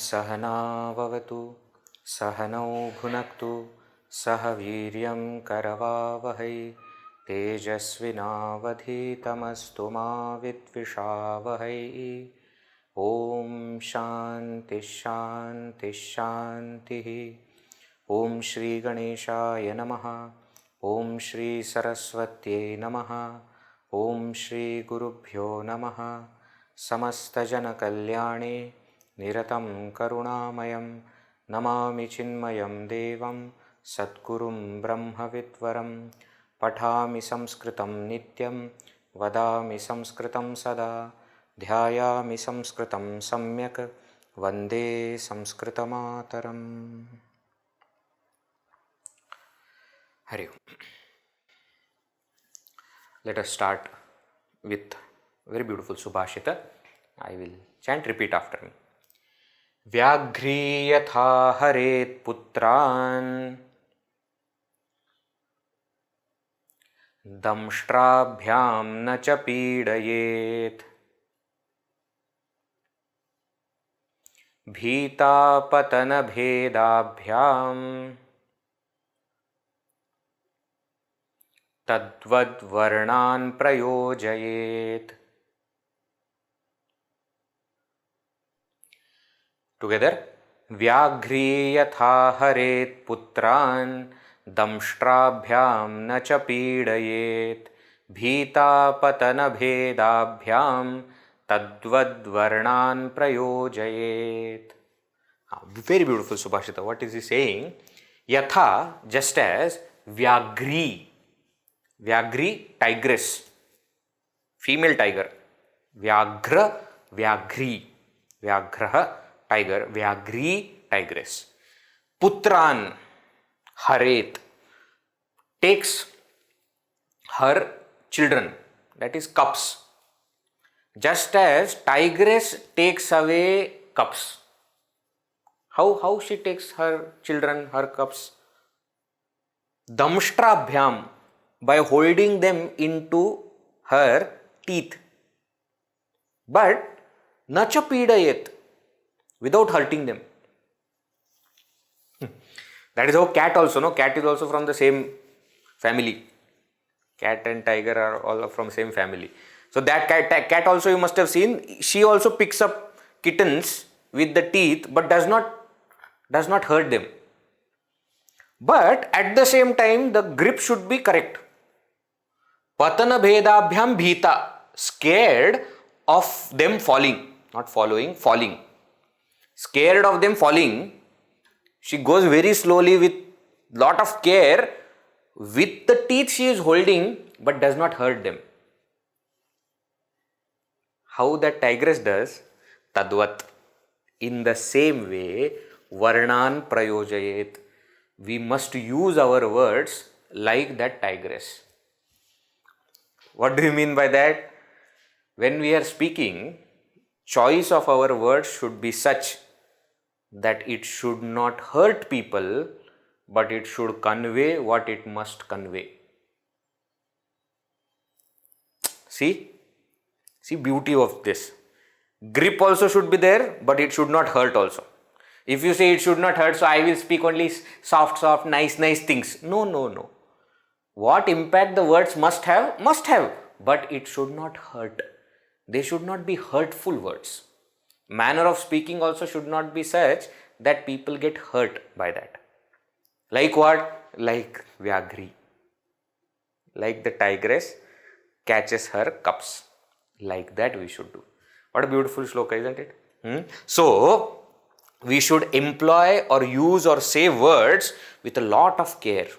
सहना भवतु सहनौ भुनक्तु सह वीर्यं करवावहै तेजस्विनावधीतमस्तु मा विद्विषावहै। ओम शांति शांति शांति। ओम श्री गणेशाय नमः। ओम श्री सरस्वत्यै नमः। ओम श्री गुरुभ्यो नमः। समस्तजनकल्याणे निरतं करुणामयं नमामि चिन्मयं देवं सद्गुरुं ब्रह्मविद्वरं। पठामि संस्कृतं नित्यं वदामि संस्कृतं सदा ध्यायामि संस्कृतं सम्यक् वन्दे संस्कृतमातरम्। हरि ओम। Let us start with very beautiful subhashita. I will chant, repeat after me. व्याघ्री यथा हरेत् पुत्रान् दंष्ट्राभ्यां न च पीडयेत् भीतापतनभेदाभ्यां तद्वद्वर्णान् प्रयोजयेत्। Together. व्याघ्री यथा हरेत् पुत्रान् दंष्ट्राभ्यां न च पीडयेत् भीतापतनभेदाभ्यां तद्वद्वर्णान् प्रयोजयेत्. Very beautiful subhashita. What is he saying? Yatha, just as Vyagri. Vyagri, tigress, female tiger. Vyagra, Vyagri. Vyagraha, tiger. Vyagri, tigress. Putran, haret, takes her children, that is cubs. Just as tigress takes away cubs. How she takes her children, her cubs? Damshtrabhyam, by holding them into her teeth. But nacha pidayet, without hurting them. That is how cat also, no? Cat is also from the same family. Cat and tiger are all from same family. So that cat also you must have seen, she also picks up kittens with the teeth but does not hurt them. But at the same time the grip should be correct. Patana bhedabhyam bhita, scared of them falling, not following, falling. Scared of them falling, she goes very slowly with lot of care. With the teeth she is holding but does not hurt them. How that tigress does? Tadvat. In the same way, varnan prayojayet. We must use our words like that tigress. What do you mean by that? When we are speaking, choice of our words should be such that it should not hurt people, but it should convey what it must convey. See beauty of this. Grip also should be there, but it should not hurt also. If you say it should not hurt, so I will speak only soft, nice things. No. What impact the words must have, but it should not hurt. They should not be hurtful words. Manner of speaking also should not be such that people get hurt by that. Like what? Like Vyagri. Like the tigress catches her cubs. Like that we should do. What a beautiful shloka, isn't it? So, we should employ or use or say words with a lot of care.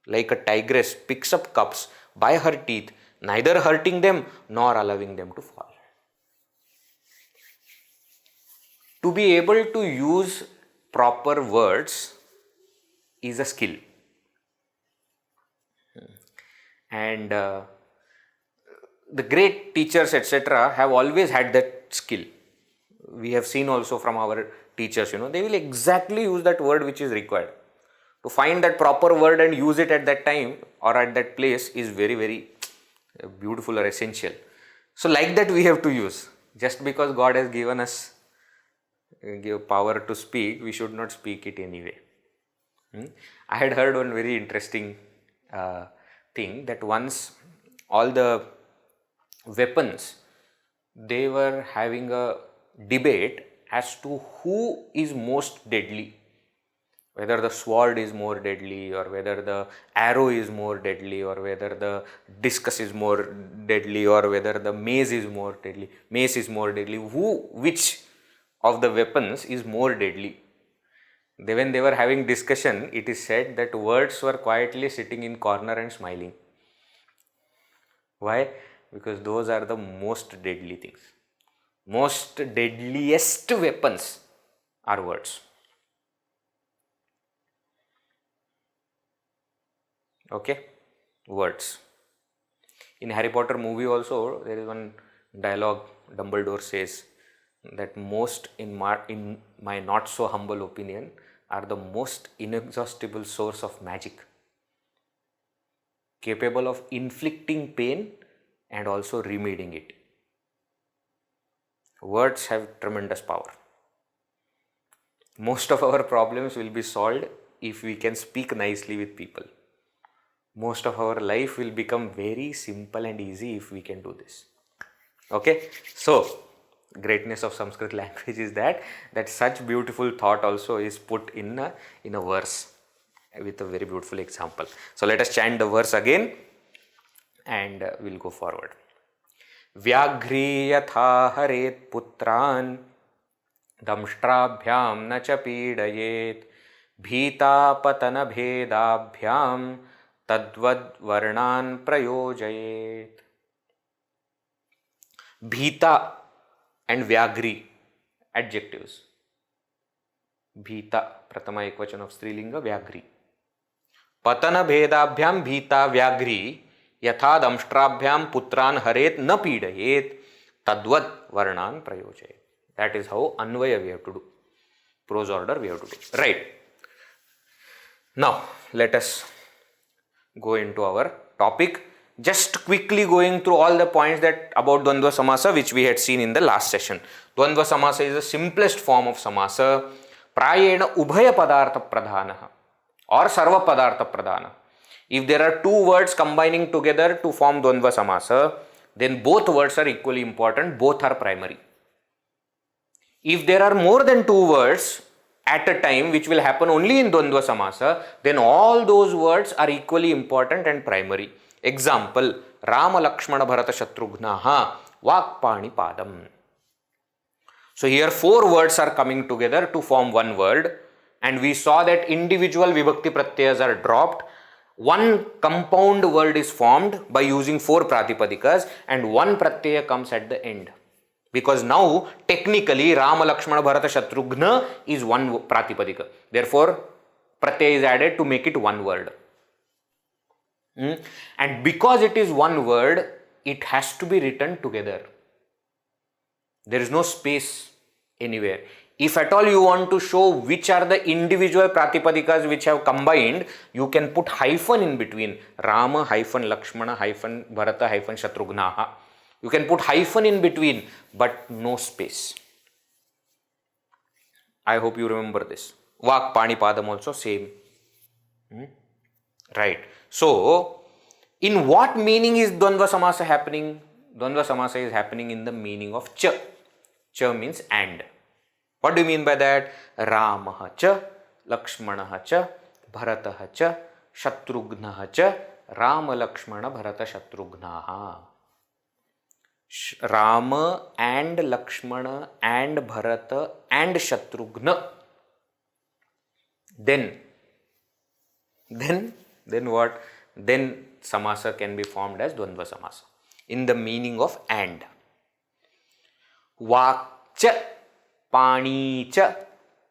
like a tigress picks up cubs by her teeth, neither hurting them nor allowing them to fall. To be able to use proper words is a skill. And the great teachers, etc., have always had that skill. We have seen also from our teachers, they will exactly use that word which is required. To find that proper word and use it at that time or at that place is very, very beautiful or essential. So like that we have to use. Just because God has given us give power to speak, we should not speak it anyway. I had heard one very interesting thing, that once all the weapons, they were having a debate as to who is most deadly. Whether the sword is more deadly, or whether the arrow is more deadly, or whether the discus is more deadly, or whether the mace is more deadly. Which of the weapons is more deadly? When they were having discussion, it is said that words were quietly sitting in corner and smiling. Why? Because those are the most deadly things. Most deadliest weapons are words. Okay, words. In Harry Potter movie also, there is one dialogue Dumbledore says that most, in my not so humble opinion, are the most inexhaustible source of magic, capable of inflicting pain and also remedying it. Words have tremendous power. Most of our problems will be solved if we can speak nicely with people. Most of our life will become very simple and easy if we can do this. Okay, so greatness of Sanskrit language is that such beautiful thought also is put in a verse with a very beautiful example. So let us chant the verse again and we'll go forward. Vyagri yatha haret putran damshtrabhyam na cha pidayet bhita patana bhedabhyam tadvad varnan prayojayet. Bhita and Vyagri, adjectives. Bhita, Pratama Ekvachan of Strilinga, Vyagri. Patana Bhedabhyam Bhita Vyagri Yatha Damshtrabhyam Putran Haret Na Pidayet Tadvat Varnan Prayojayet. That is how Anvaya we have to do. Prose order we have to do. Right. Now, let us go into our topic. Just quickly going through all the points that about Dvandva Samasa which we had seen in the last session. Dvandva Samasa is the simplest form of Samasa. Prayena Ubhaya Padartha Pradhanaha or Sarva Padartha Pradhana. If there are two words combining together to form Dvandva Samasa, then both words are equally important, both are primary. If there are more than two words at a time, which will happen only in Dvandva Samasa, then all those words are equally important and primary. Example, Rama Lakshmana Bharata Shatrughnaha Vakpani Padam. So here four words are coming together to form one word, and we saw that individual vibhakti pratyayas are dropped. One compound word is formed by using four pratipadikas and one pratyaya comes at the end. Because now technically Rama Lakshmana Bharata Shatrughna is one pratipadika. Therefore pratyaya is added to make it one word. And because it is one word, it has to be written together. There is no space anywhere. If at all you want to show which are the individual pratipadikas which have combined, you can put hyphen in between. Rama hyphen Lakshmana hyphen Bharata hyphen Shatrughnaha. You can put hyphen in between, but no space. I hope you remember this. Vakpani Padam also same. Right. So, in what meaning is Dvandva Samasa happening? Dvandva Samasa is happening in the meaning of cha. Cha means and. What do you mean by that? Ramaha cha, Lakshmanaha cha, Bharataha cha, Shatrughnaha cha, Rama Lakshmana Bharata Shatrughnaha. Rama and Lakshmana and Bharata and Shatrughna. Then then what? Then samasa can be formed as Dvandva samasa in the meaning of and. Vakcha pani cha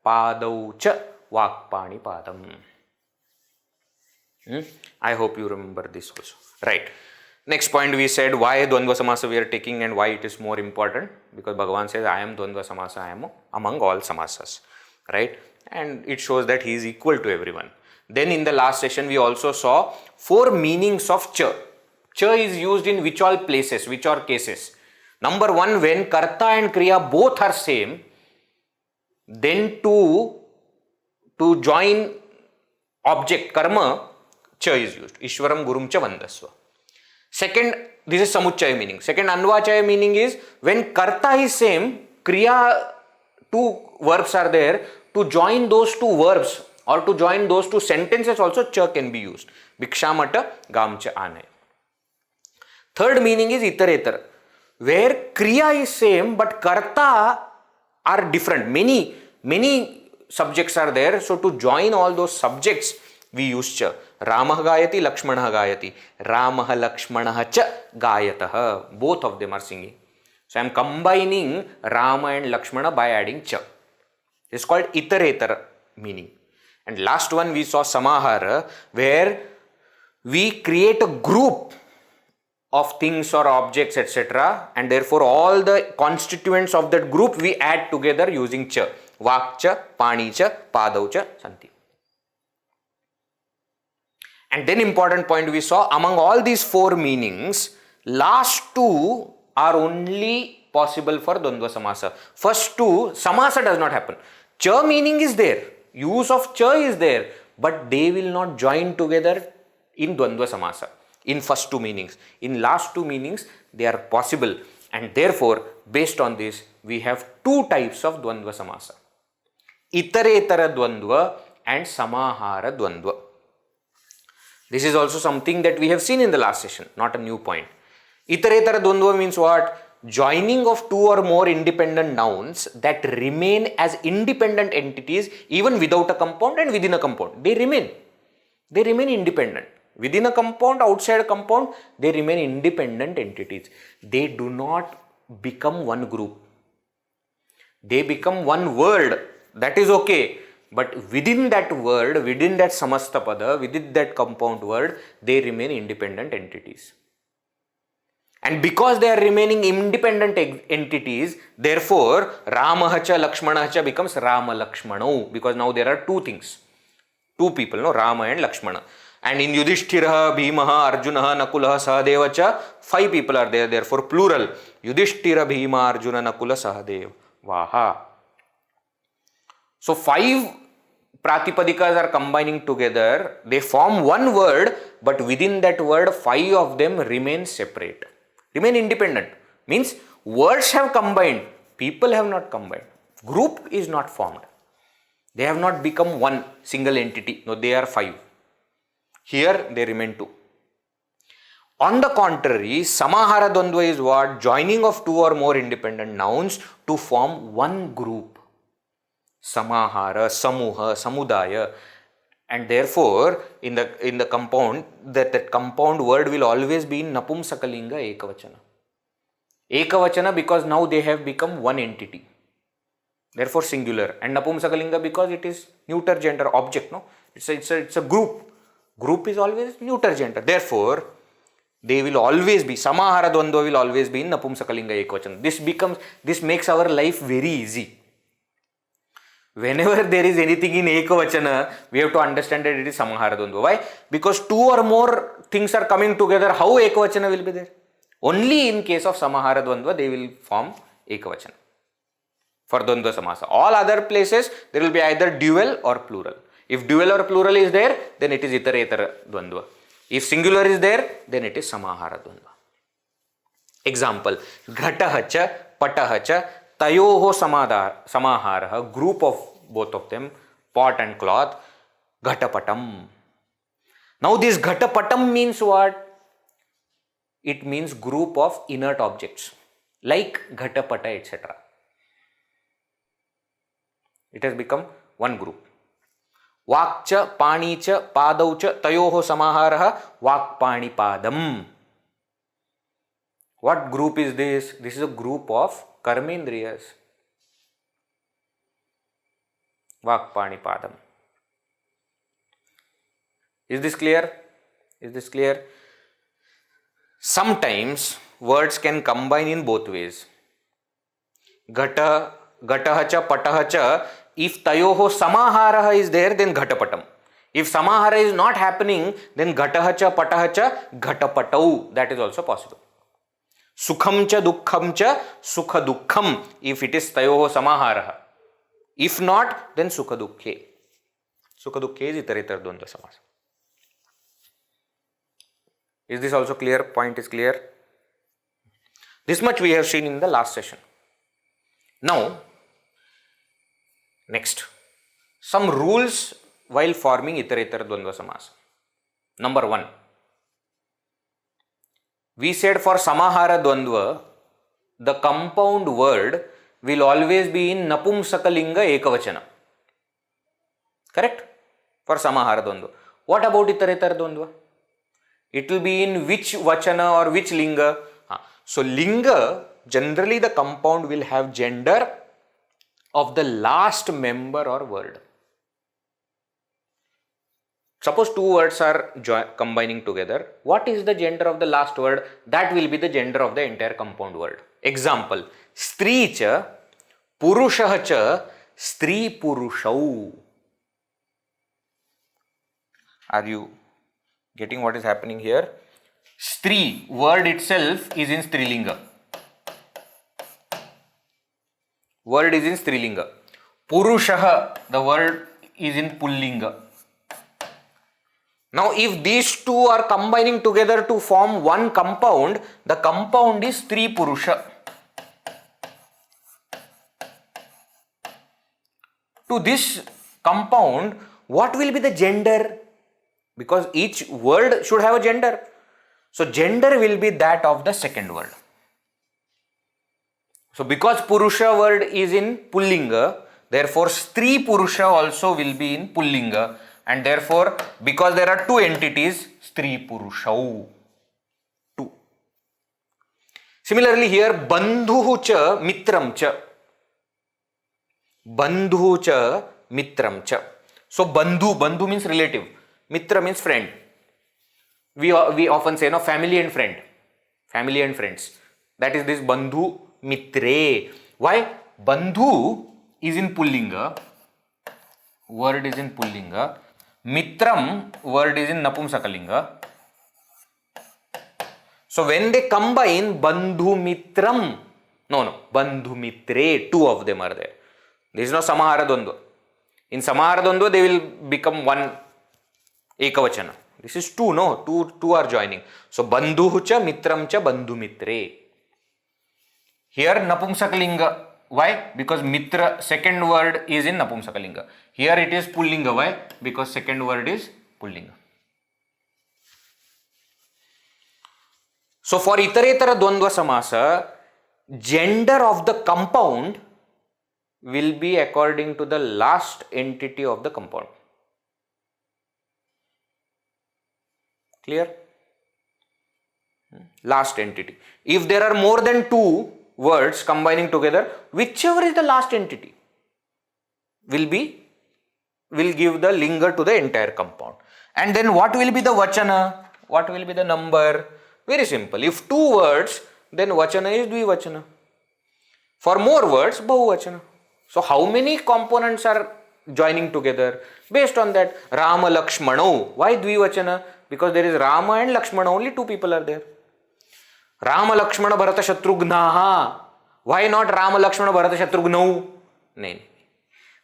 padau cha vakpani padam. I hope you remember this also. Right. Next point we said why Dvandva samasa we are taking and why it is more important. Because Bhagavan says, I am Dvandva samasa, I am among all samasas. Right. And it shows that he is equal to everyone. Then in the last session we also saw 4 meanings of cha. Cha is used in which all places, which are cases. Number 1, when karta and kriya both are same, then to join object karma, cha is used. Ishwaram gurum cha vandasva. Second, this is samuchaya meaning. Second, anvachaya meaning is when karta is same, kriya, 2 verbs are there, to join those 2 verbs or to join those 2 sentences also cha can be used. Bhikshamata gamcha ane. Third meaning is itaretar, where kriya is same but karta are different. Many subjects are there, so to join all those subjects we use cha. Ramah gayati, Lakshmanah gayati. Ramah Lakshmanah cha gayatah. Both of them are singing. So I am combining Rama and Lakshmana by adding cha. This is called itaretar meaning. And last one we saw samahara, where we create a group of things or objects, etc. and therefore all the constituents of that group we add together using cha. Vakcha, panicha, padaucha, santi. And then important point we saw, among all these 4 meanings, last 2 are only possible for Dvandva samasa. First 2, samasa does not happen. Cha meaning is there, use of cha is there, but they will not join together in Dvandva samasa. In first 2 meanings. In last 2 meanings, they are possible. And therefore, based on this, we have 2 types of Dvandva samasa. Itaretara Dvandva and Samahara Dvandva. This is also something that we have seen in the last session, not a new point. Itaretara Dvandva means what? Joining of 2 or more independent nouns that remain as independent entities even without a compound and within a compound. They remain independent. Within a compound, outside a compound, they remain independent entities. They do not become one group. They become one word. That is okay. But within that word, within that samastapada, within that compound word, they remain independent entities. And because they are remaining independent entities, therefore, Ramahacha Lakshmanahacha becomes Rama Lakshmanau. Because now there are 2 things. 2 people, no? Rama and Lakshmana. And in Yudhishthira, Bhimaha, Arjunaha, Nakulaha, Sahadevacha, 5 people are there, therefore plural. Yudhishthira, Bhima, Arjuna, Nakula, Sahadeva. Vaha. So 5 Pratipadikas are combining together. They form one word, but within that word, 5 of them remain separate. Remain independent. Means words have combined, people have not combined. Group is not formed. They have not become one single entity. No, they are 5. Here they remain 2. On the contrary, Samahara Dvandva is what? Joining of 2 or more independent nouns to form one group. Samahara, Samuha, Samudaya. And therefore, in the compound, that compound word will always be in Napumsakalinga Ekavachana. Ekavachana because now they have become one entity. Therefore singular. And Napumsakalinga because it is neuter gender object. No, it's a group. Group is always neuter gender. Therefore, they will always be, Samahara Dvandva will always be in Napumsakalinga Ekavachana. This makes our life very easy. Whenever there is anything in Ekavachana, we have to understand that it is Samahara Dvandva. Why? Because 2 or more things are coming together. How Ekavachana will be there? Only in case of Samahara Dvandva, they will form Ekavachana for Dvandva Samasa. All other places, there will be either dual or plural. If dual or plural is there, then it is Itaretara Dvandva. If singular is there, then it is Samahara Dvandva. Example, Ghatahacha, Patahacha, Tayoho Samahara, group of both of them, pot and cloth, Ghatapatam. Now this Ghatapatam means what? It means group of inert objects like Ghatapata, etc. It has become one group. Vakcha, panicha, padaucha, tayoho samaharaha, vakpanipadam. What group is this? This is a group of karmendriyas. Vakpanipadam. Is this clear? Is this clear? Sometimes words can combine in both ways. Ghata, gatahacha, patahacha. If tayoho samaharaha is there, then ghatapatam. If samahara is not happening, then ghatahacha, patahacha, ghatapatau. That is also possible. Sukhamcha, dukkhamcha, sukha dukkham. If it is tayoho samaharaha. If not, then sukha dukkhe. Sukha dukkhe is iterator dvandva samasa. Is this also clear? Point is clear? This much we have seen in the last session. Now, next, some rules while forming iterator dvandva samasa. Number 1. We said for samahara dvandva, the compound word will always be in napumsakalinga ekavachana. Correct? For samahara dvandva. What about iterator dvandva? It will be in which vachana or which linga? So linga, generally the compound will have gender of the last member or word. Suppose two words are combining together. What is the gender of the last word? That will be the gender of the entire compound word. Example, stri cha, purushaha cha, stri purushau. Are you getting what is happening here? Stri, word itself is in strilinga. Word is in strilinga. Purushaha, the word is in pullinga. Now, if these two are combining together to form one compound, the compound is stri purusha. To this compound, what will be the gender? Because each word should have a gender. So, gender will be that of the second word. So, because Purusha word is in Pullinga, therefore, Stri Purusha also will be in Pullinga. And therefore, because there are two entities, Stri Purushau. 2. Similarly, here, Bandhuhu cha Mitram cha. Bandhuhu cha Mitram cha. So, Bandhu means relative. Mitra means friend. We often say, no, family and friend. Family and friends. That is this Bandhu Mitre. Why? Bandhu is in Pullinga. Word is in Pullinga. Mitram word is in Napumsakalinga. So when they combine Bandhu Mitram, Bandhu Mitre, two of them are there. There is no Samahara Dvandva. In Samahara Dvandva, they will become one Ekavachana. This is two, no? Two are joining. So Bandhu cha Mitram cha Bandhu Mitre. Here Napumsakalinga. Why? Because Mitra, second word is in Napumsakalinga. Here it is Pullinga. Why? Because second word is Pullinga. So for Itaretara Dvandva Samasa, gender of the compound will be according to the last entity of the compound. Clear? Last entity. If there are more than two words combining together, whichever is the last entity will give the linga to the entire compound. And then what will be the vachana? What will be the number? Very simple. If two words, then vachana is dvivachana. For more words, bahuvachana. So how many components are joining together? Based on that, Rama Lakshmano. Why dvivachana? Because there is Rama and Lakshmana, only two people are there. Rama Lakshmana Bharata Shatrugnaha. Why not Rama Lakshmana Bharata Shatrugnau? No.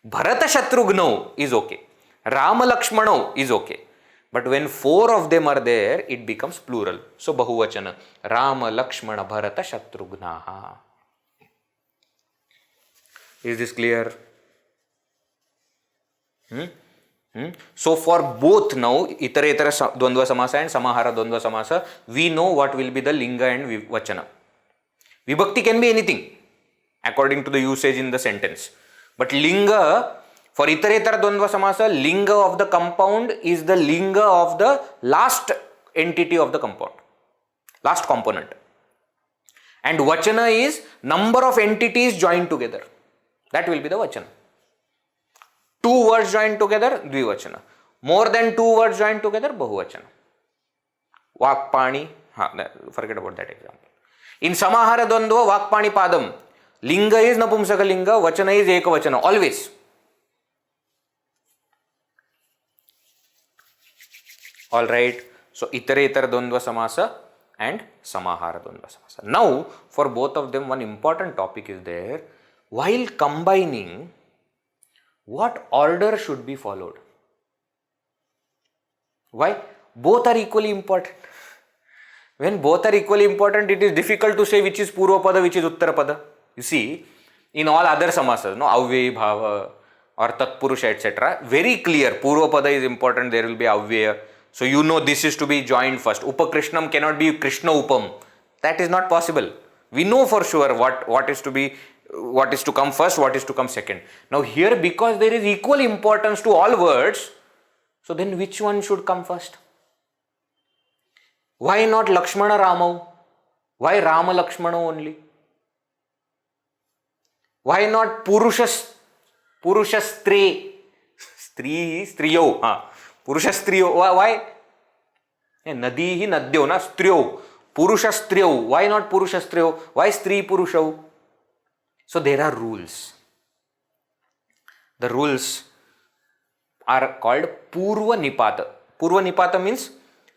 Bharata Shatrugnau is okay. Rama Lakshmana is okay. But when four of them are there, it becomes plural. So bahuvachana. Rama Lakshmana Bharata Shatrugnaha. Is this clear? So for both now, Itaretara Dvandva Samasa and Samahara Dvandva Samasa, we know what will be the linga and vachana. Vibhakti can be anything according to the usage in the sentence. But linga For Itaretar Dvandva Samasa, linga of the compound is the linga of the last entity of the compound, last component. And Vachana is number of entities joined together. That will be the Vachana. Two words joined together, Dvivachana. More than two words joined together, Bahuvachana. Vakpani, forget about that example. In Samahara Dvandva, Vakpani Padam, linga is Napumsaka linga, Vachana is Ekavachana, always. Alright, so Itaretar Dvandva Samasa and Samahara Dvandva Samasa. Now, for both of them, one important topic is there. While combining, what order should be followed? Why? Both are equally important. When both are equally important, it is difficult to say which is Purva Pada, which is Uttara Pada. You see, in all other samasas, no, Avyayi Bhava or Tatpurusha, etc., very clear, Purva Pada is important, there will be Avyaya. So you know this is to be joined first. Upakrishnam cannot be Krishna Upam. That is not possible. We know for sure what is to come first, what is to come second. Now here, because there is equal importance to all words, so then which one should come first? Why not Lakshmana Rama? Why Rama Lakshmana only? Why not Purusha Stri? Stri is Striyo. Purusha Striyo. Why? Nadi hi Nadyo, na Striyo. Purusha Striyo. Why not Purusha Striyo? Why Stri Purusha? So there are rules. The rules are called Purva Nipata. Purva Nipata means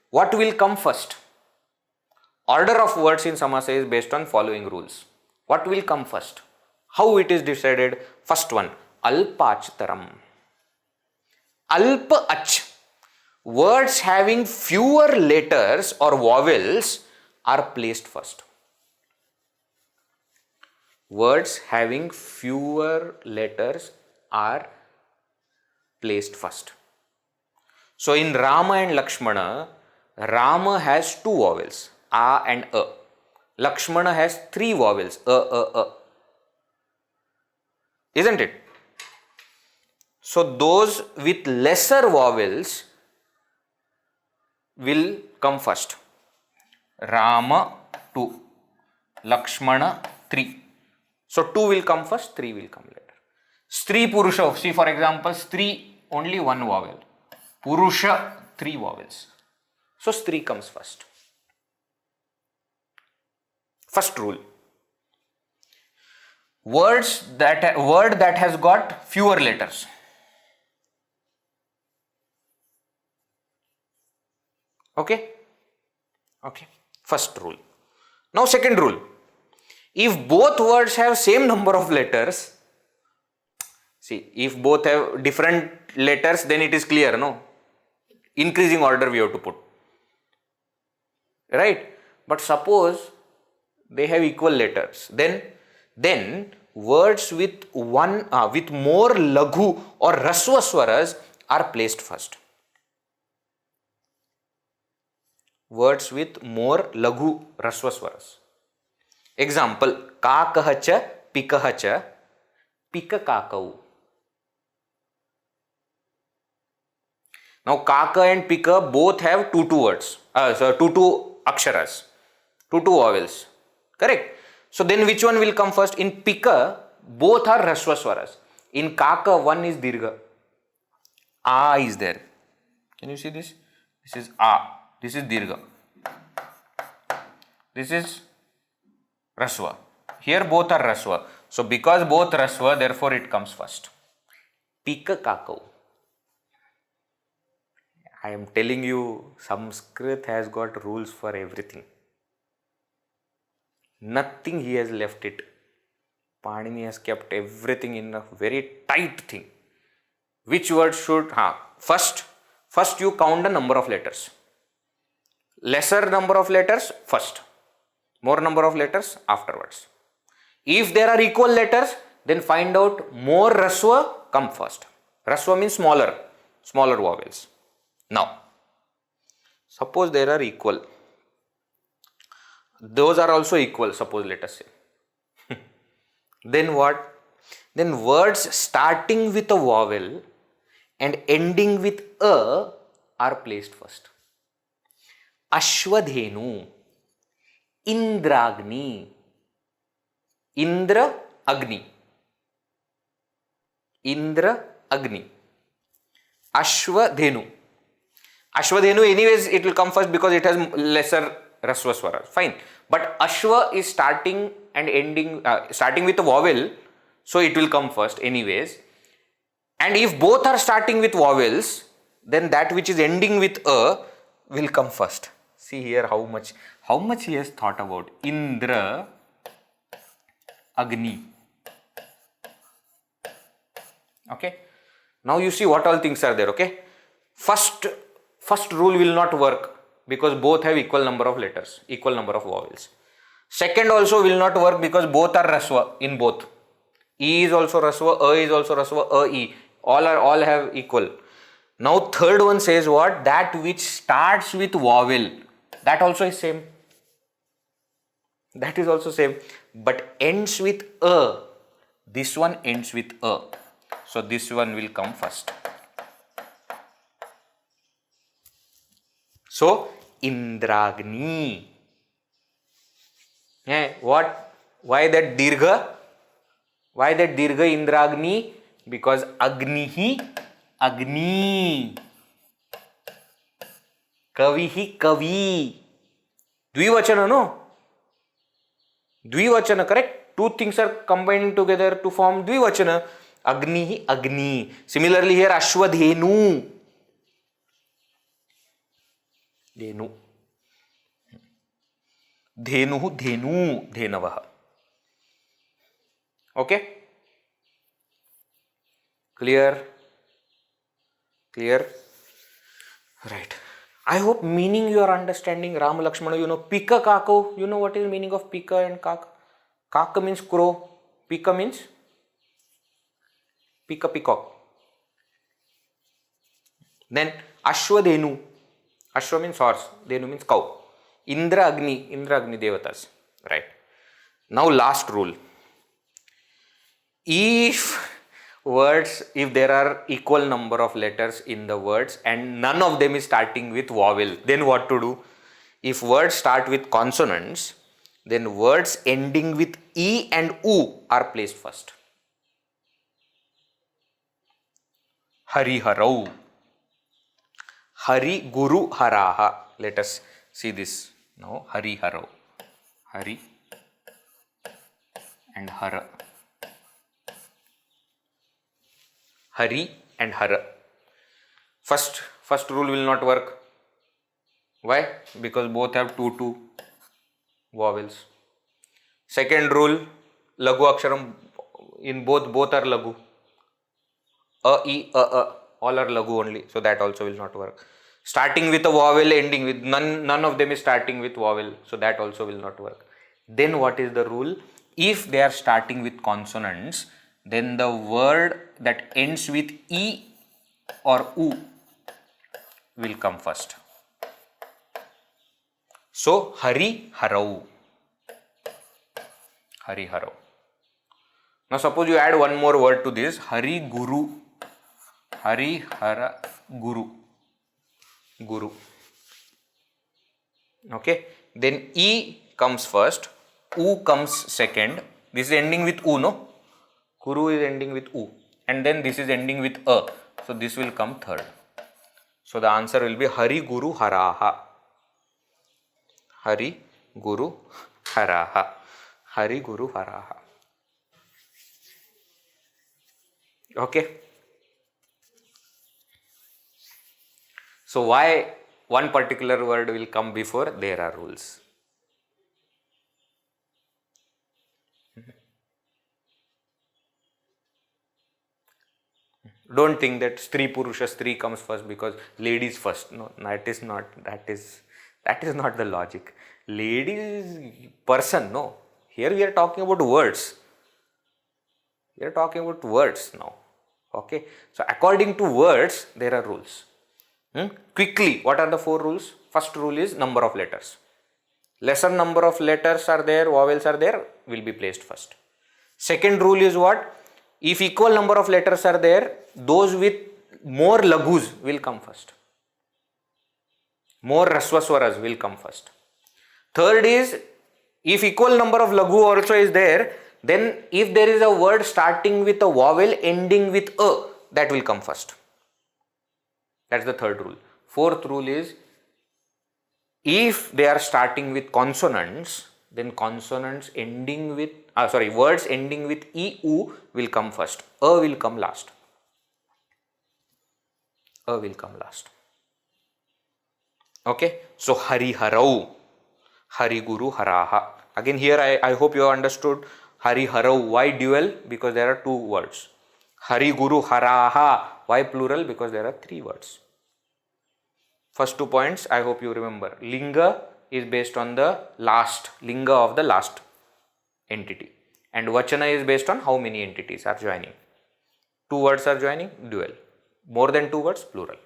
what will come first. Order of words in Samasa is based on following rules. What will come first? How it is decided? First one, Alpachtaram. Alpa Ach. Words having fewer letters or vowels are placed first. Words having fewer letters are placed first. So in Rama and Lakshmana, Rama has two vowels, A and A. Lakshmana has three vowels, A. Isn't it? So those with lesser vowels will come first. Rama 2, Lakshmana 3. So 2 will come first, 3 will come later. Stri Purusha, see for example, Stri only one vowel. Purusha 3 vowels. So Stri comes first. First rule. Word that has got fewer letters. Okay? Okay. First rule. Now second rule. If both words have same number of letters, see, if both have different letters, then it is clear, no? Increasing order we have to put. Right? But suppose they have equal letters, then words with with more laghu or rasva swaras are placed first. Words with more laghu rasva swaras. Example, kakahacha, pikahacha, pikakakau. Now kaka and pika both have two words, two aksharas, two vowels. Correct? So then which one will come first? In pika, both are rasva swaras. In kaka, one is dirgha. A is there. Can you see this? This is A. This is dirgha. This is rasva. Here both are rasva. So because both rasva, therefore it comes first. Pika kakau. I am telling you, Sanskrit has got rules for everything. Nothing he has left it. Panini has kept everything in a very tight thing. Which word should, first you count the number of letters. Lesser number of letters first. More number of letters afterwards. If there are equal letters, then find out more rasva come first. Rasva means smaller vowels. Now, suppose there are equal. Those are also equal, suppose let us say. Then what? then words starting with a vowel and ending with a are placed first. Ashwadhenu, Indragni, Indra Agni, Indra Agni, Ashwadhenu. Ashwadhenu, anyways, it will come first because it has lesser rasva swaras. Fine. But Ashwa is starting and ending, starting with a vowel, so it will come first, anyways. And if both are starting with vowels, then that which is ending with a will come first. See here how much he has thought about. Indra Agni. Okay. Now you see what all things are there. Okay. First rule will not work because both have equal number of letters, equal number of vowels. Second also will not work because both are rasva in both. E is also rasva, a is also rasva, a, e. All have equal. Now third one says what? That which starts with vowel, that also is same. That is also same. But ends with a. This one ends with a. So this one will come first. So Indragni. What? Why that dirgha? Why that dirgha Indragni? Because Agnihi, Agni. Kavihi, Kavi. Dvivachana, no? Dvivachana, correct? Two things are combined together to form Dvivachana. Agnihi, Agni. Similarly here Ashwadhenu. Dhenu. Dhenuhu, Dhenu, Dhenavaha. Okay? Clear? Clear? Right. I hope meaning you are understanding. Rama Lakshmana, you know, Pika Kako, you know what is meaning of Pika and Kaka? Kaka means crow, Pika means Pika, peacock. Then Ashwadhenu, Ashwa means horse, Dhenu means cow. Indra Agni Devatas. Right. Now last rule. If there are equal number of letters in the words and none of them is starting with vowel, then what to do? If words start with consonants, then words ending with E and U are placed first. Hari Harau. Hari Guru Haraha. Let us see this now. Hari Harau. Hari and Hara. Hari and Hara. First rule will not work. Why? Because both have two vowels. Second rule, Lagu Aksharam, in both are Lagu. A, E, A, all are Lagu only. So that also will not work. Starting with a vowel, ending with none of them is starting with vowel. So that also will not work. Then what is the rule? If they are starting with consonants, then the word that ends with E or U will come first. So Hari Harau. Hari Harau. Now suppose you add one more word to this. Hari Guru. Hari Hara Guru. Guru. Okay. Then E comes first. U comes second. This is ending with U, no? Guru is ending with U. And then this is ending with A. So this will come third. So the answer will be Hari Guru Haraha. Hari Guru Haraha. Hari Guru Haraha. Okay. So why one particular word will come before? There are rules. Don't think that Stri Purusha Stri comes first because ladies first. No, that is not the logic. Ladies person, no. Here we are talking about words. We are talking about words now. Okay. So according to words, there are rules. Quickly, what are the 4 rules? First rule is number of letters. Lesser number of letters are there, vowels are there, will be placed first. Second rule is what? If equal number of letters are there, those with more laghus will come first. More rasvaswaras will come first. Third is, if equal number of laghu also is there, then if there is a word starting with a vowel ending with a, that will come first. That's the third rule. Fourth rule is, if they are starting with consonants, then consonants ending with, words ending with e-u will come first. A will come last. A will come last. Okay, so Hari Harau, Hari Guru Haraha. Again here I hope you have understood Hari Harau. Why dual? Because there are two words. Hari Guru Haraha. Why plural? Because there are three words. First 2 points I hope you remember. Linga is based on the last, Linga of the last entity. And Vachana is based on how many entities are joining. Two words are joining, dual. More than two words, plural.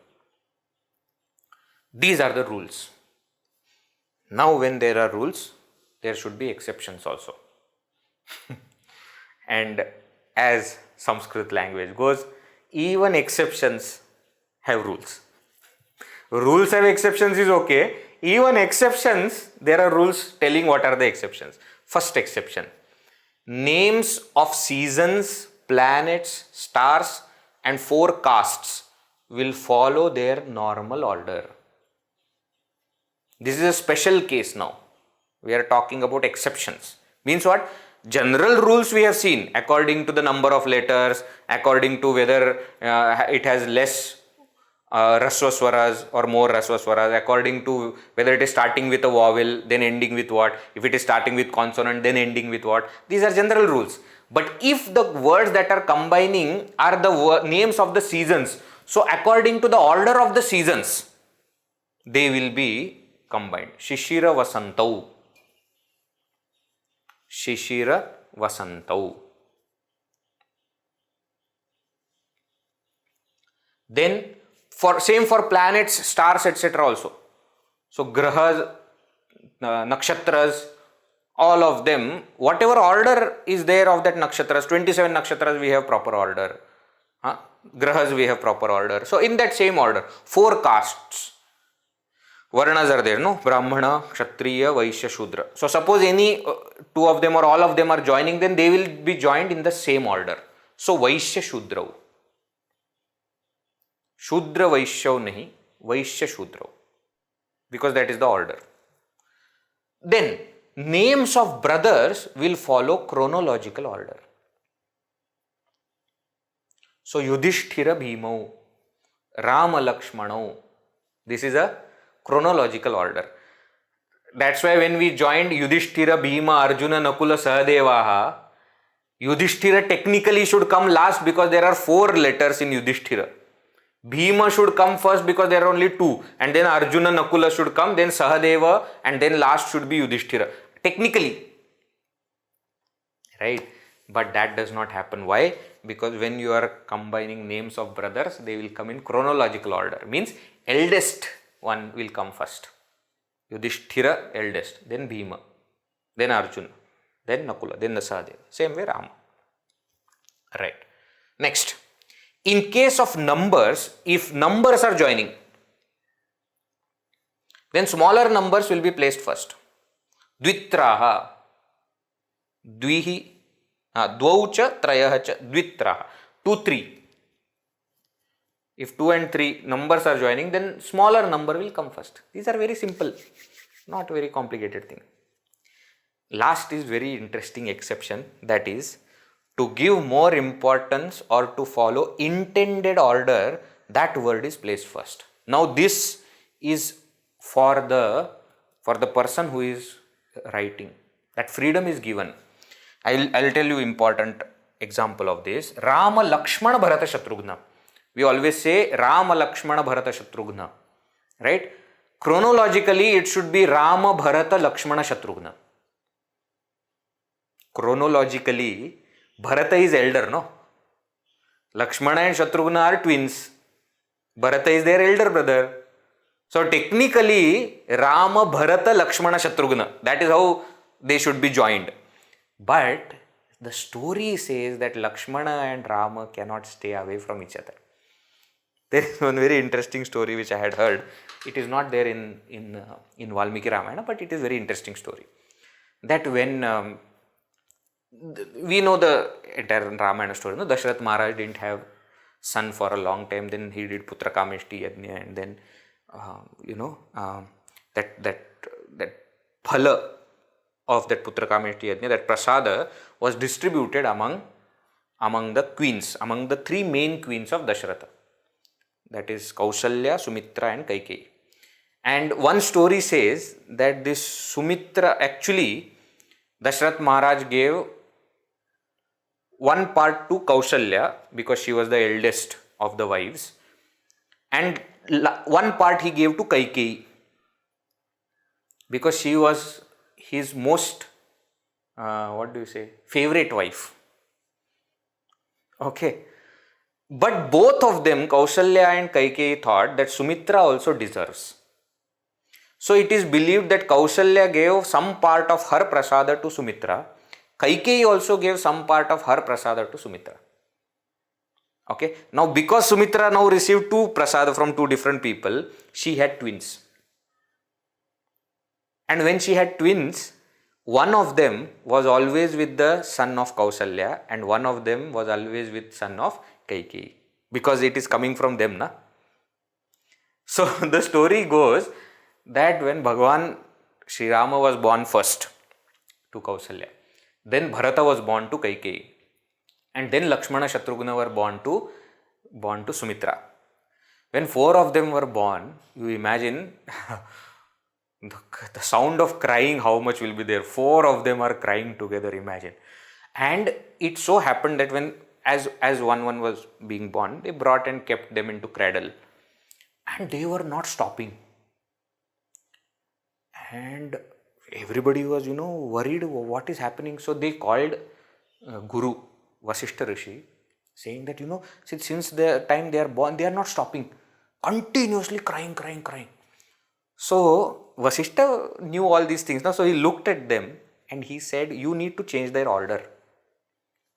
These are the rules. Now when there are rules, there should be exceptions also. And as Sanskrit language goes, even exceptions have rules. Rules have exceptions is okay. Even exceptions, there are rules telling what are the exceptions. First exception, names of seasons, planets, stars and forecasts will follow their normal order. This is a special case now. We are talking about exceptions. Means what? General rules we have seen according to the number of letters, according to whether it has less rasvaswaras or more rasvaswaras, according to whether it is starting with a vowel, then ending with what, if it is starting with consonant, then ending with what. These are general rules. But if the words that are combining are the names of the seasons, so according to the order of the seasons, they will be combined. Shishira Vasantau. Shishira Vasantau. Then same for planets, stars, etc. also. So grahas, nakshatras, all of them, whatever order is there of that nakshatras, 27 nakshatras we have proper order. Grahas we have proper order. So in that same order, four castes. Varnas are there, no? Brahmana, Kshatriya, Vaishya, Shudra. So suppose any two of them or all of them are joining, then they will be joined in the same order. So Vaishya, Shudra. Shudra Vaishyav nahi, Vaishya Shudra. Because that is the order. Then names of brothers will follow chronological order. So Yudhishthira Bhimau, Rama Lakshmanau. This is a chronological order. That's why when we joined Yudhishthira, Bhima, Arjuna, Nakula, Sahadevaha, Yudhishthira technically should come last because there are 4 letters in Yudhishthira. Bhima should come first because there are only 2, and then Arjuna, Nakula should come, then Sahadeva, and then last should be Yudhishthira. Technically. Right? But that does not happen. Why? Because when you are combining names of brothers, they will come in chronological order. Means eldest one will come first. Yudhishthira, eldest, then Bhima, then Arjuna, then Nakula, then the Sahadeva. Same way Rama. Right. Next. In case of numbers, if numbers are joining, then smaller numbers will be placed first. Dvitraha, Dvihi, Dvaucha, Trayahacha, Dvitraha, 2, 3. If 2 and 3 numbers are joining, then smaller number will come first. These are very simple, not very complicated thing. Last is very interesting exception, that is, to give more importance or to follow intended order, that word is placed first. Now this is for the person who is writing. That freedom is given. I'll tell you important example of this. Rama, Lakshmana, Bharata, Shatrughna. We always say Rama, Lakshmana, Bharata, Shatrughna. Right? Chronologically, it should be Rama, Bharata, Lakshmana, Shatrughna. Chronologically, Bharata is elder, no? Lakshmana and Shatrughna are twins. Bharata is their elder brother. So technically, Rama, Bharata, Lakshmana, Shatrughna. That is how they should be joined. But The story says that Lakshmana and Rama cannot stay away from each other. There is one very interesting story which I had heard. It is not there in Valmiki Ramayana, but it is a very interesting story. That when we know the entire Ramayana story, no? Dashrath Maharaj didn't have son for a long time. Then he did Putra Kameshti Yajna, and then that phala of that Putra Kameshti Yajna, that prasada was distributed among the queens, among the three main queens of Dashratha. That is Kausalya, Sumitra and Kaikeyi. And one story says that this Sumitra, actually Dashrath Maharaj gave one part to Kausalya because she was the eldest of the wives, and one part he gave to Kaikeyi because she was his most favorite wife. Okay. But both of them, Kausalya and Kaikeyi, thought that Sumitra also deserves. So it is believed that Kausalya gave some part of her prasada to Sumitra. Kaikeyi also gave some part of her prasada to Sumitra. Okay. Now because Sumitra now received two prasada from two different people, she had twins. And when she had twins, one of them was always with the son of Kausalya and one of them was always with son of Kaikeyi, because it is coming from them, na? So the story goes that when Bhagavan Sri Rama was born first to Kausalya, then Bharata was born to Kaikeyi, and then Lakshmana, Shatrughna were born to Sumitra. When four of them were born, you imagine the sound of crying, how much will be there. Four of them are crying together, imagine. And it so happened that when as one was being born, they brought and kept them into cradle, and they were not stopping, and everybody was worried what is happening. So they called Guru Vasishtha Rishi, saying that since the time they are born, they are not stopping, continuously crying. So Vasishtha knew all these things now, so he looked at them and he said, you need to change their order.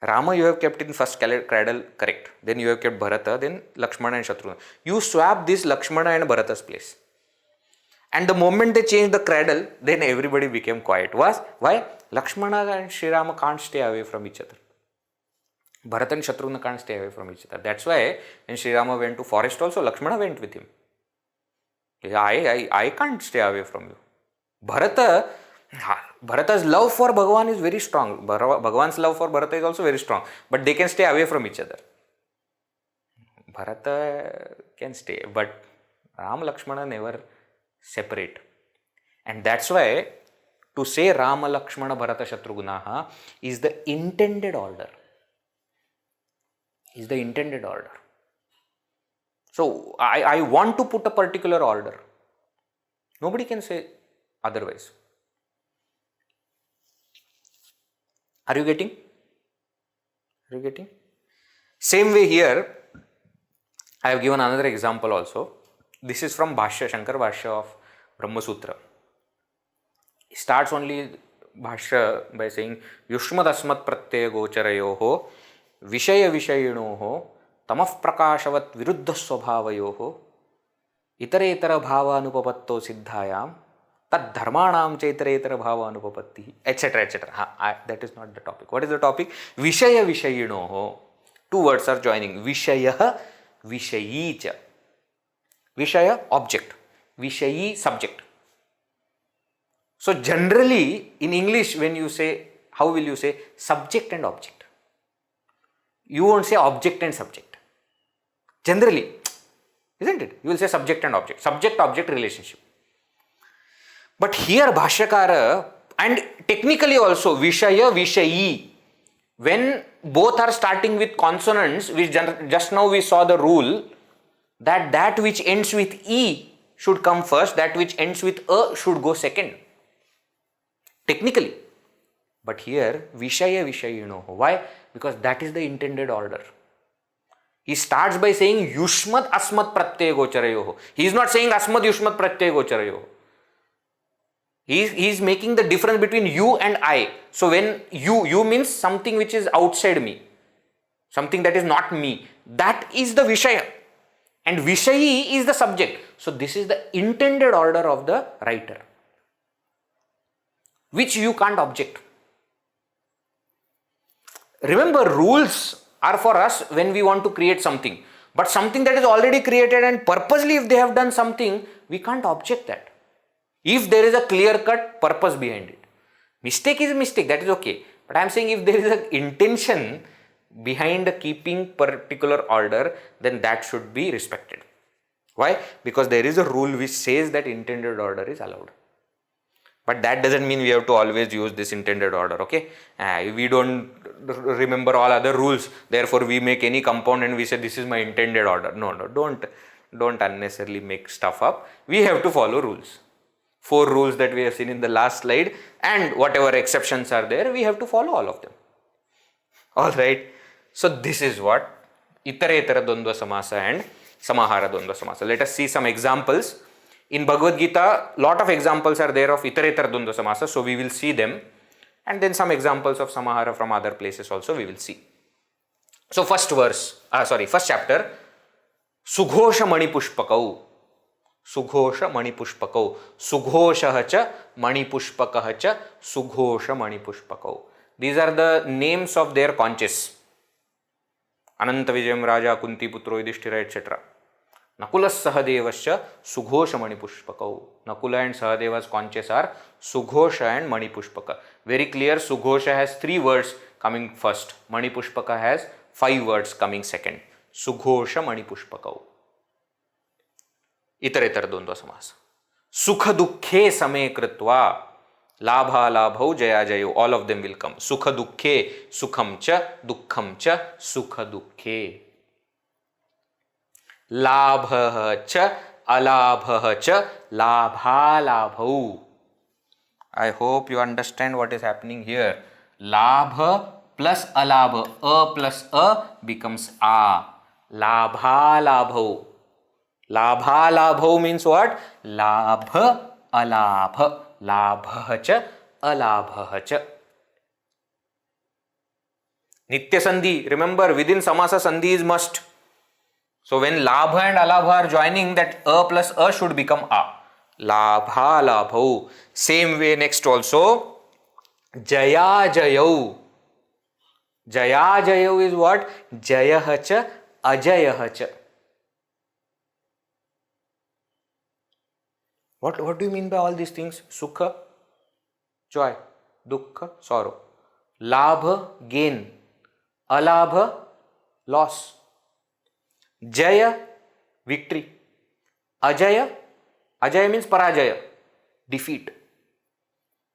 Rama you have kept in first cradle, correct. Then you have kept Bharata, then Lakshmana and Shatrughna. You swap this Lakshmana and Bharata's place. And the moment they changed the cradle, then everybody became quiet. Why? Lakshmana and Sri Rama can't stay away from each other. Bharata and Shatrughna can't stay away from each other. That's why when Sri Rama went to forest also, Lakshmana went with him. I can't stay away from you. Bharata's love for Bhagavan is very strong. Bhagavan's love for Bharata is also very strong. But they can stay away from each other. Bharata can stay, but Ram Lakshmana never separate. And that's why to say Rama Lakshmana Bharata Shatrughna is the intended order. So I want to put a particular order. Nobody can say otherwise. Are you getting? Same way here, I have given another example also. This is from Bhashya, Shankar Bhashya of Brahma Sutra. He starts only Bhashya by saying, Yushmad asmat pratyaya gocharayoho Vishaya Vishayinoho Tamah Prakashavat Viruddha Swabhavayoho Itaretara Bhava Anupapatto Siddhayam Tad Dharmanam Chaitaretara Bhava Anupapatti, etc. That is not the topic. What is the topic? Vishaya Vishayinoho. Two words are joining. Vishaya Vishayicha. Vishaya, object. Vishayi, subject. So generally in English, when you say, how will you say subject and object? You won't say object and subject. Generally, isn't it? You will say subject and object. Subject-object relationship. But here Bhashyakara, and technically also Vishaya, Vishayi, when both are starting with consonants, which just now we saw the rule that which ends with E should come first, that which ends with A should go second. Technically. But here Vishaya Vishayinoho. Why? Because that is the intended order. He starts by saying Yushmat Asmat Pratyaya Gocharayoho. He is not saying Asmat Yushmat Pratyaya Gocharayoho. He is making the difference between you and I. So when you means something which is outside me, something that is not me, that is the Vishaya. And Vishayi is the subject. So this is the intended order of the writer, which you can't object. Remember, rules are for us when we want to create something. But something that is already created, and purposely if they have done something, we can't object that. If there is a clear-cut purpose behind it. Mistake is a mistake, that is okay. But I am saying if there is an intention behind keeping particular order, then that should be respected. Why? Because there is a rule which says that intended order is allowed. But that doesn't mean we have to always use this intended order, okay? We don't remember all other rules, therefore we make any compound and we say this is my intended order. No, don't unnecessarily make stuff up. We have to follow rules. 4 rules that we have seen in the last slide, and whatever exceptions are there, we have to follow all of them. Alright, so this is what Itaretara Dvandva Samasa and Samahara Dvandva Samasa. Let us see some examples. In Bhagavad Gita, lot of examples are there of Itaretara Dvandva Samasa, so we will see them, and then some examples of Samahara from other places also we will see. So first chapter, Sughosha Mani Pushpakau. Sughosha Mani Pushpakau. Sughosha cha Mani Pushpakah cha Sughosha Mani Pushpakau. These are the names of their conches. Ananta Vijayam Raja Kunti Putro Yudhishthira etc. Nakulas Sahadevascha Sughosha Mani Pushpakau. Nakula and Sahadeva's conches are Sughosha and Mani Pushpaka. Very clear, Sughosha has 3 words coming first. Mani Pushpaka has 5 words coming second. Sughosha Mani Pushpakau. Itaretara Dvandva Samasa. Sukha Dukkhe Same Kritva. Labha Labhau Jaya Jayo. All of them will come. Sukha Dukkhe Sukham cha Dukkham cha Sukha Dukkhe. Labha cha Alabha cha Labha Labhau. I hope you understand what is happening here. Labha plus Alabha. A plus A becomes A. Labha Labhau. Labha Labhau means what? Labha Alabha. Labha cha Alabha cha. Nitya Sandhi. Remember, within Samasa Sandhi is must. So when Labha and Alabha are joining, that A plus A should become A. Labha Labhau. Same way next also. Jaya Jayau. Jaya Jayau is what? Jayah cha Ajayah cha. What do you mean by all these things? Sukha, joy. Dukkha, sorrow. Labha, gain. Alabha, loss. Jaya, victory. Ajaya means parajaya, defeat.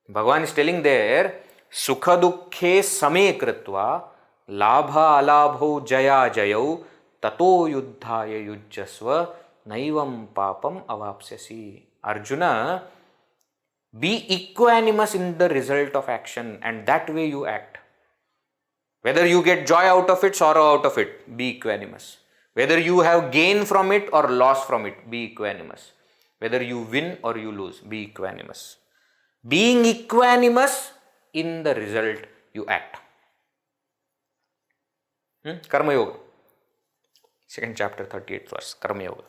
Bhagavan is telling there, Sukha Dukkhe Same Kritva, Labha Alabho Jaya Jayau, Tato Yuddhaya Yujjasva, Naivam Papam Avapsyasi. Arjuna, be equanimous in the result of action, and that way you act. Whether you get joy out of it, sorrow out of it, be equanimous. Whether you have gain from it or loss from it, be equanimous. Whether you win or you lose, be equanimous. Being equanimous in the result you act. Karma Yoga. 2nd chapter, 38th verse. Karma Yoga.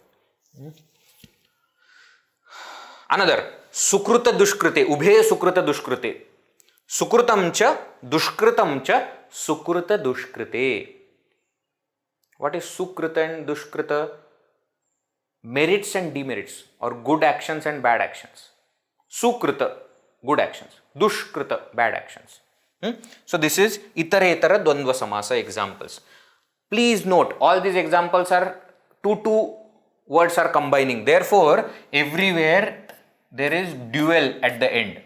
Another, Sukruta Dushkrite, Ubhe Sukruta Dushkrite. Sukrutam cha, Dushkritam cha, Sukruta Dushkrite. What is Sukruta and Dushkrita? Merits and demerits, or good actions and bad actions. Sukruta, good actions. Dushkrita, bad actions. So this is Itaretara Dvandva Samasa examples. Please note, all these examples are two words are combining. Therefore, everywhere there is dual at the end.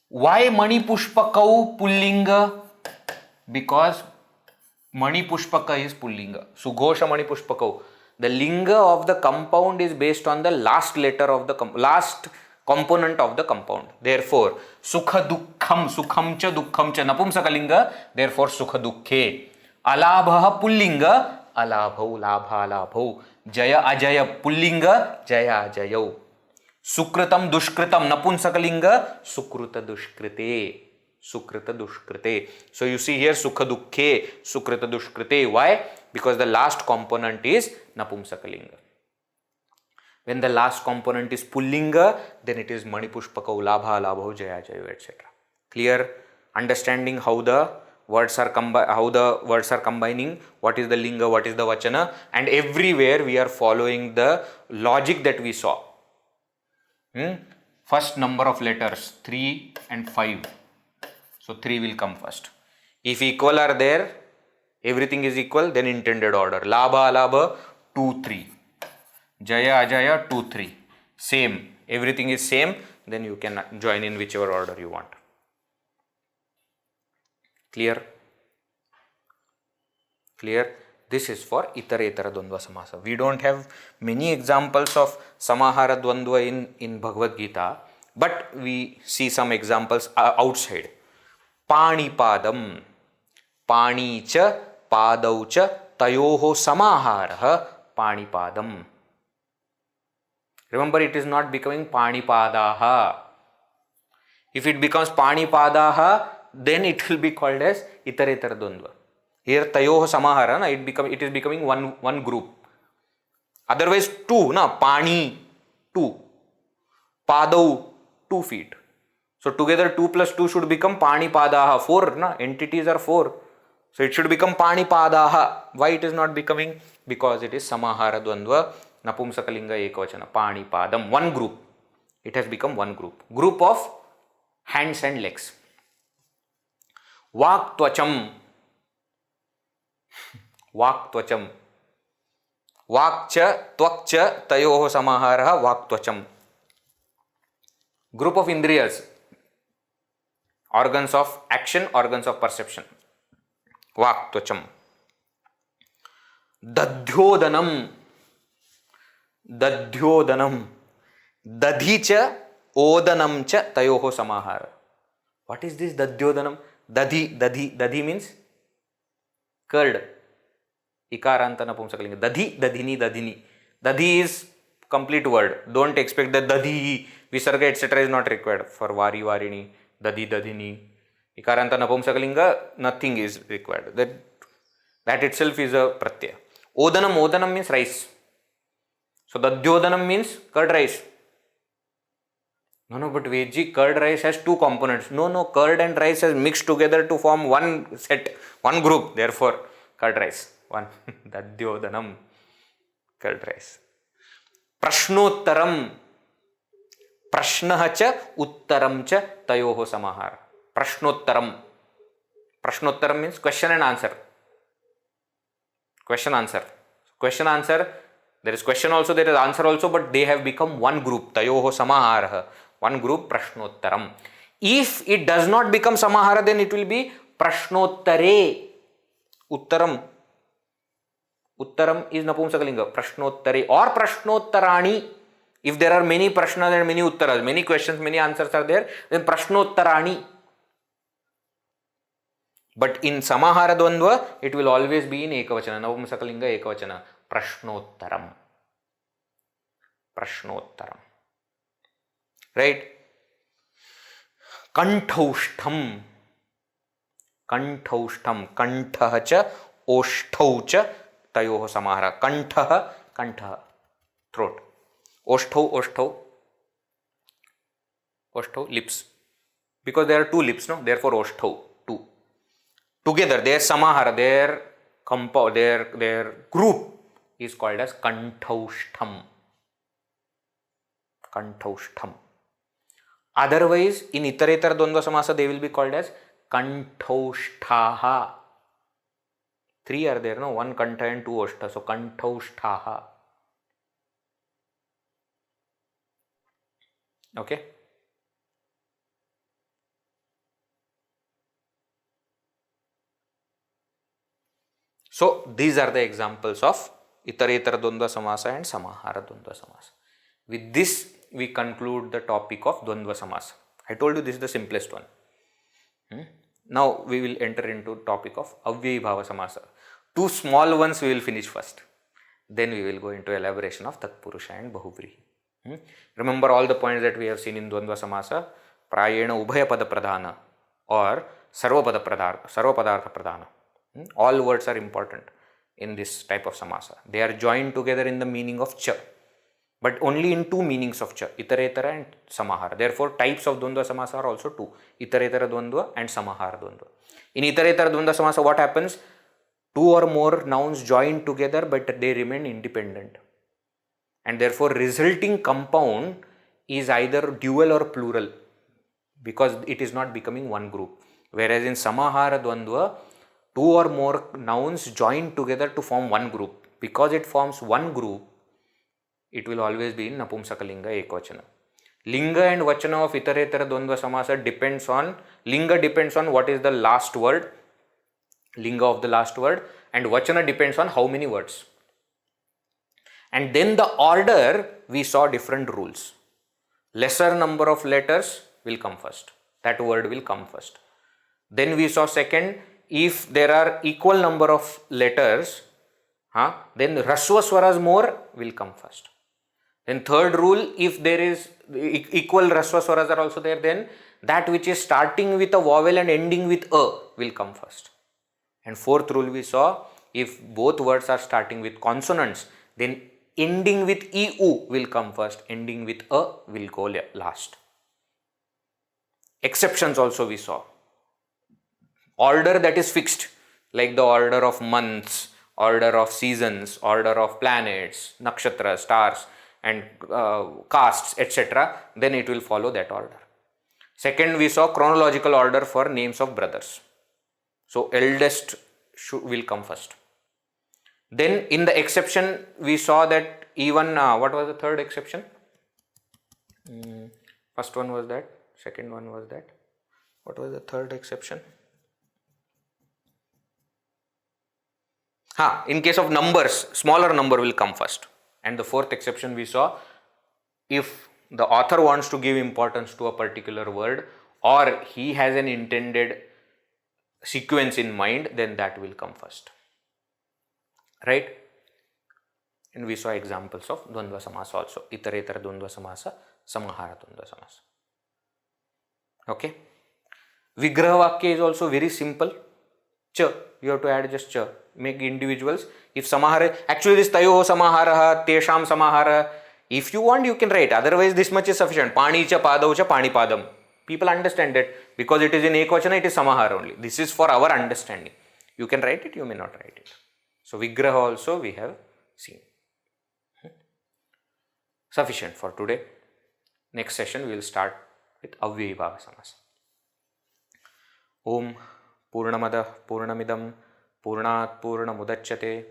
Why Mani Pushpakau Pullinga? Because Mani Pushpaka is Pullinga. Sughosha Mani Pushpakau. The linga of the compound is based on the last letter of the last component of the compound. Therefore, Sukha Dukkham, Sukham cha Dukkham cha, Napumsakalinga. Therefore, Sukha Dukkhe. Alabha Pullinga, Alabhau, Labha Labhau. Jaya Ajaya Pullinga, Jaya Ajayau. Sukritam dushkritam, Napunsakalinga, Sukrita dushkrite. Sukrita dushkrite. So you see here Sukha dukkhe, Sukrita dushkrite. Why? Because the last component is Napumsakalinga. When the last component is Pullinga, then it is Manipushpakau, Labha, Labho, Jaya, Jayo, etc. Clear? Understanding how the words are combining, what is the linga, what is the vachana, and everywhere we are following the logic that we saw. First number of letters 3 and 5. So 3 will come first. If equal are there, everything is equal, then intended order. Labha, Alabha, 2, 3. Jaya, Ajaya, 2, 3. Same. Everything is same. Then you can join in whichever order you want. Clear? Clear? This is for Itaretara Dvandva Samasa. We don't have many examples of Samahara Dvandva in Bhagavad Gita, but we see some examples outside. Panipadam, Pani cha, Padau cha, Tayoho Samaharaha, Panipadam. Remember, it is not becoming Panipadaha. If it becomes Panipadaha, then it will be called as Itaretara Dvandva. Here Tayoho Samahara, it is becoming one group. Otherwise 2, Pani 2, Padau 2 feet. So together 2 plus 2 should become Panipadaha, 4, entities are 4. So it should become Panipadaha. Why it is not becoming? Because it is Samahara Dvandva, Napumsakalinga Ekavachana, Panipadam, one group. It has become one group. Group of hands and legs. Vak Tvacham. Vak Tvacham. Vakcha, Tvakcha, Tayoho Samaharaha, Vak Tvacham. Group of Indriyas. Organs of action, organs of perception. Vak Tvacham. Dadhyodanam. Dadhyodanam. Dadhicha, Odanam cha, Tayoho Samahara. What is this Dadhyodanam? Dadhi means curd. Ikaranta Napumsakalinga. Dadhini, Dadhini. Dadhi is complete word. Don't expect that Dadhi, Visarga, etc. is not required for Vari, Varini, Dadhi, Dadhini. Ikaranta Napumsakalinga, nothing is required. That itself is a pratyaya. Odanam means rice. So Dadhyodanam means curd rice. No, but Vedji, curd rice has 2 components. No, curd and rice has mixed together to form one set, one group. Therefore, curd rice. One. Dadhyodanam. Curd rice. Prashnottaram. Prashnaha cha, uttaram cha, tayoho samahara. Prashnottaram. Prashnottaram means question and answer. Question, answer. Question, answer. There is question also, there is answer also, but they have become one group. Tayoho samahara. One group, Prashnottaram. If it does not become Samahara, then it will be Prashnottare. Uttaram. Uttaram is Napumsakalinga. Prashnottare or Prashnottarani. If there are many Prashnas and many Uttaras, many questions, many answers are there, then Prashnottarani. But in Samahara Dvandva, it will always be in Ekavachana. Napumsakalinga Ekavachana. Prashnottaram. Prashnottaram. Right? Kanthaushtham. Kanthaushtham. Kantha cha, oshtau cha, tayoho samahara. Kantha, throat. Oshtau, lips. Because there are 2 lips, no? Therefore, oshtau, 2. Together, their samahara, their group is called as Kanthaushtham. Kanthaushtham. Otherwise, in Itaretara Dvandva Samasa, they will be called as Kanthaushthaha. 3 are there, no? 1 Kantha and 2 Oshta. So, Kanthaushthaha. Okay? So, these are the examples of Itaretara Dvandva Samasa and Samahara Dvandva Samasa. With this, we conclude the topic of Dvandva Samasa. I told you this is the simplest one. Now we will enter into topic of Avyayi Bhava Samasa. 2 small ones we will finish first. Then we will go into elaboration of Tatpurusha and Bahuvrihi. Remember all the points that we have seen in Dvandva Samasa, Prayena Ubhaya Pada Pradhana or Sarvapadartha Pradhana. All words are important in this type of Samasa. They are joined together in the meaning of Cha, but only in two meanings of Cha, Itaretara and Samahara. Therefore, types of Dvandva Samasa are also two, Itaretara Dvandva and Samahara Dvandva. In Itaretara Dvandva Samasa, what happens? Two or more nouns join together, but they remain independent. And therefore, resulting compound is either dual or plural, because it is not becoming one group. Whereas in Samahara Dvandva, two or more nouns join together to form one group. Because it forms one group, it will always be in Napumsakalinga Ekvachana. Linga and Vachana of Itaretara Dvandva Samasa depends on, Linga depends on what is the last word, Linga of the last word, and Vachana depends on how many words. And then the order, we saw different rules. Lesser number of letters will come first. That word will come first. Then we saw second, if there are equal number of letters, then Raswa Swaras more will come first. Then third rule, if there is equal Raswa Swaras are also there, then that which is starting with a vowel and ending with a will come first. And fourth rule we saw, if both words are starting with consonants, then ending with EU will come first, ending with a will go last. Exceptions also we saw. Order that is fixed, like the order of months, order of seasons, order of planets, nakshatras, stars and castes, etc. Then it will follow that order. Second, we saw chronological order for names of brothers. So eldest will come first. Then in the exception, we saw that even, what was the third exception? First one was that, second one was that. What was the third exception? In case of numbers, smaller number will come first. And the fourth exception we saw, if the author wants to give importance to a particular word or he has an intended sequence in mind, then that will come first. Right? And we saw examples of Dvandva Samasa also. Itaretara Dvandva Samasa, Samahara Dvandva Samasa. Okay? Vigraha Vakya is also very simple. Cha, you have to add just cha. Make individuals. If Samahara, actually this Tayo Samahara, Tesham Samahara, if you want you can write. Otherwise this much is sufficient. Pani cha Padau cha Pani Padam. People understand that because it is in Ekvachana, it is Samahara only. This is for our understanding. You can write it, you may not write it. So Vigraha also we have seen. Sufficient for today. Next session we will start with Avyayibhava Samasa. Om Purnamada Purnamidam Purnat Purnamudachyate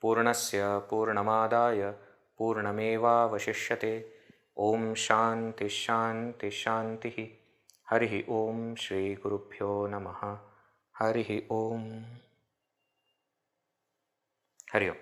Purnasya Purnamadaya Purnameva Vashishyate. Om Shanti Shanti Shanti. Harihi Om Shri Gurubhyo Namaha. Harihi Om. Hari Om.